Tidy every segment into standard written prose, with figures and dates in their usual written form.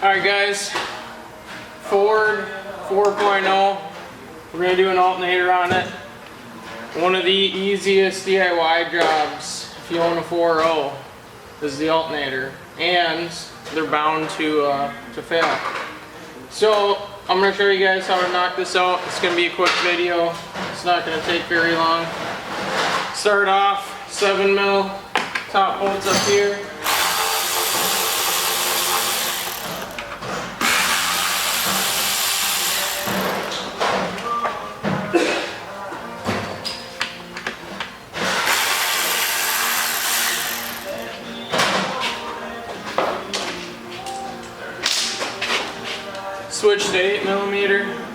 Alright guys, Ford 4.0, we're going to do an alternator on it. One of the easiest DIY jobs if you own a 4.0 is the alternator, and they're bound to fail. So I'm going to show you guys how to knock this out. It's going to be a quick video, it's not going to take very long. Start off 7mm top bolts up here. Switch to 8mm.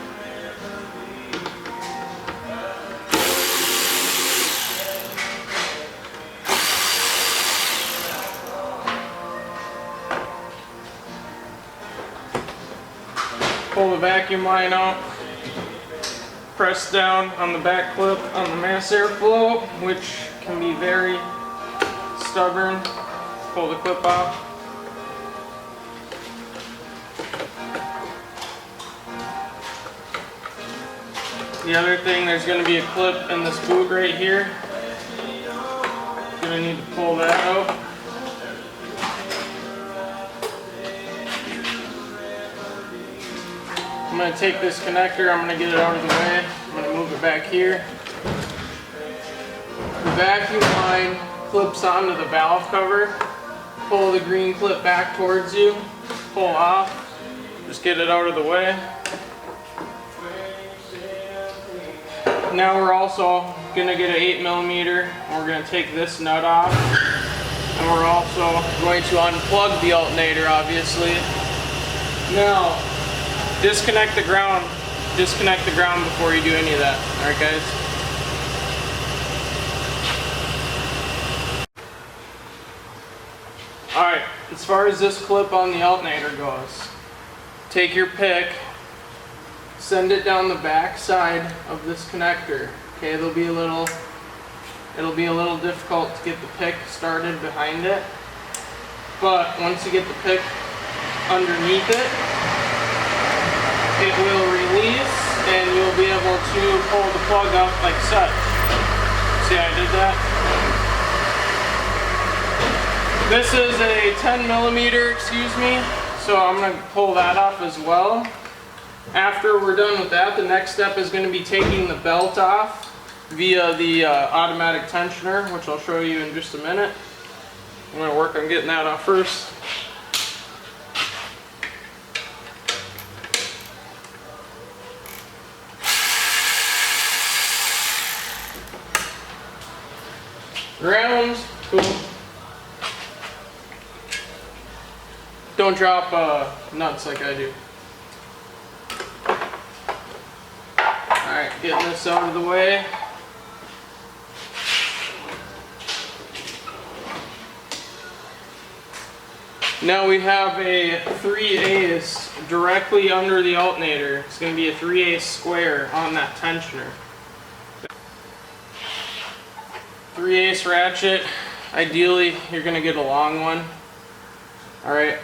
Pull the vacuum line out. Press down on the back clip on the mass airflow, which can be very stubborn. Pull the clip off. The other thing, there's going to be a clip in this boot right here. Going to need to pull that out. I'm going to take this connector, I'm going to get it out of the way. I'm going to move it back here. The vacuum line clips onto the valve cover. Pull the green clip back towards you. Pull off. Just get it out of the way. Now we're also going to get an 8mm, and we're going to take this nut off, and we're also going to unplug the alternator, obviously. Now, disconnect the ground before you do any of that. Alright guys? Alright, as far as this clip on the alternator goes, take your pick, send it down the back side of this connector. Okay, it'll be a little difficult to get the pick started behind it, but once you get the pick underneath it, it will release and you'll be able to pull the plug up like such. See how I did that? This is a 10mm, excuse me, so I'm going to pull that off as well. After we're done with that, the next step is going to be taking the belt off via the automatic tensioner, which I'll show you in just a minute. I'm going to work on getting that off first. Ground, cool. Don't drop nuts like I do. Alright, getting this out of the way. Now we have a 3/8 directly under the alternator. It's going to be a 3/8 square on that tensioner. 3/8 ratchet. Ideally, you're going to get a long one. Alright.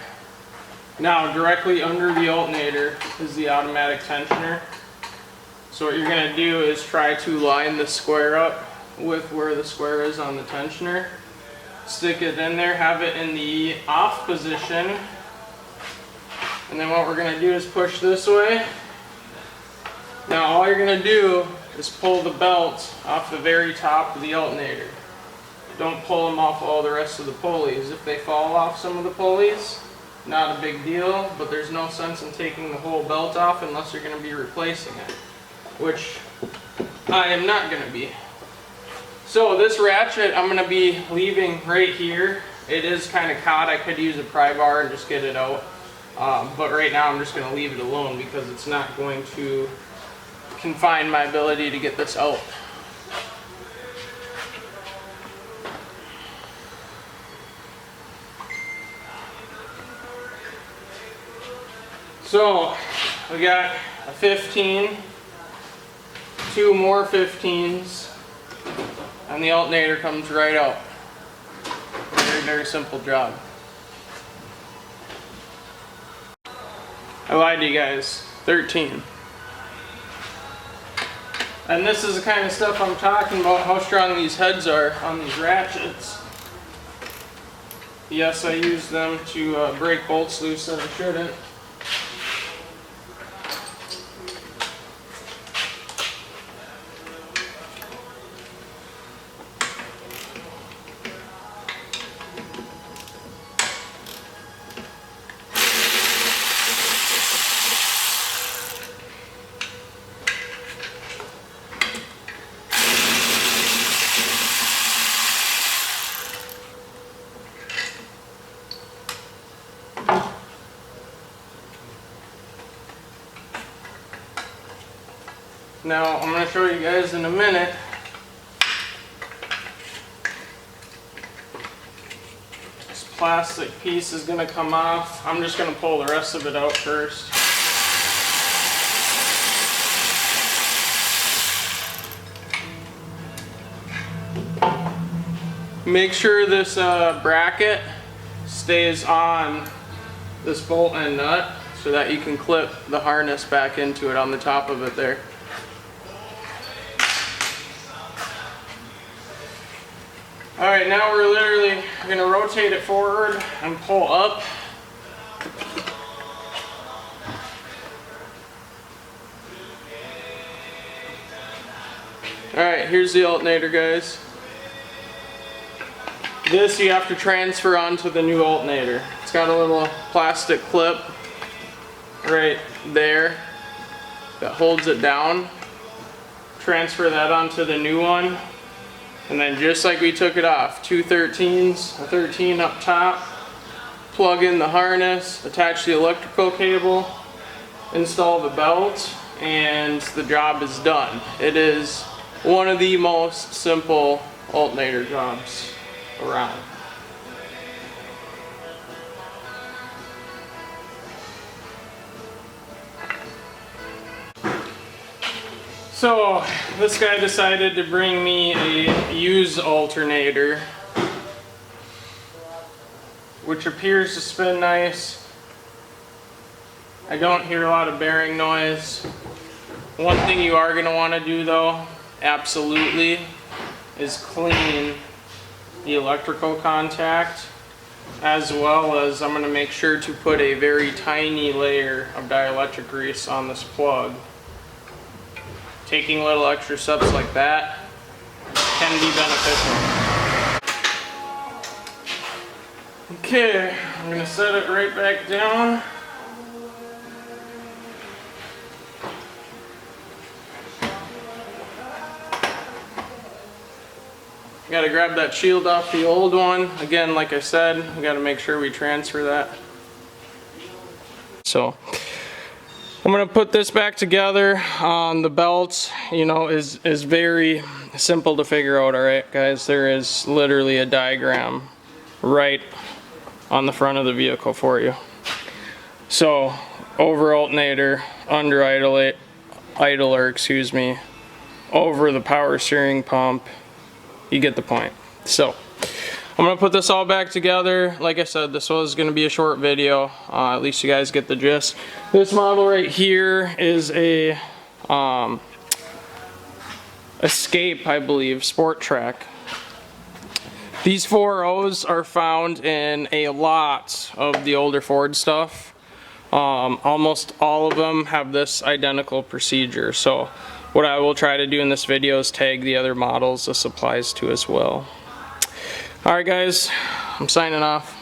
Now, directly under the alternator is the automatic tensioner. So what you're going to do is try to line the square up with where the square is on the tensioner. Stick it in there, have it in the off position. And then what we're going to do is push this way. Now all you're going to do is pull the belt off the very top of the alternator. Don't pull them off all the rest of the pulleys. If they fall off some of the pulleys, not a big deal, but there's no sense in taking the whole belt off unless you're going to be replacing it, which I am not going to be. So this ratchet I'm going to be leaving right here. It is kind of caught. I could use a pry bar and just get it out, but right now I'm just going to leave it alone because it's not going to confine my ability to get this out. So we got a 15, two more 15s, and the alternator comes right out. Very, very simple job. I lied to you guys, 13. And this is the kind of stuff I'm talking about, how strong these heads are on these ratchets. Yes, I use them to break bolts loose that I shouldn't. Now, I'm going to show you guys in a minute. This plastic piece is going to come off. I'm just going to pull the rest of it out first. Make sure this bracket stays on this bolt and nut so that you can clip the harness back into it on the top of it there. Alright, now we're literally going to rotate it forward and pull up. Alright, here's the alternator, guys. This you have to transfer onto the new alternator. It's got a little plastic clip right there that holds it down. Transfer that onto the new one. And then just like we took it off, two 13s, a 13 up top, plug in the harness, attach the electrical cable, install the belt, and the job is done. It is one of the most simple alternator jobs around. So this guy decided to bring me a used alternator, which appears to spin nice. I don't hear a lot of bearing noise. One thing you are going to want to do though, absolutely, is clean the electrical contact, as well as I'm going to make sure to put a very tiny layer of dielectric grease on this plug. Taking little extra steps like that can be beneficial. Okay, I'm going to set it right back down. Got to grab that shield off the old one. Again, like I said, we got to make sure we transfer that. So I'm going to put this back together. The belt, you know, is very simple to figure out, alright guys? There is literally a diagram right on the front of the vehicle for you. So, over alternator, under idler, excuse me, over the power steering pump, you get the point. So, I'm going to put this all back together. Like I said, this was going to be a short video. At least you guys get the gist. This model right here is a Escape, I believe, Sport Track. These 4.0s are found in a lot of the older Ford stuff. Almost all of them have this identical procedure. So what I will try to do in this video is tag the other models this applies to as well. Alright guys, I'm signing off.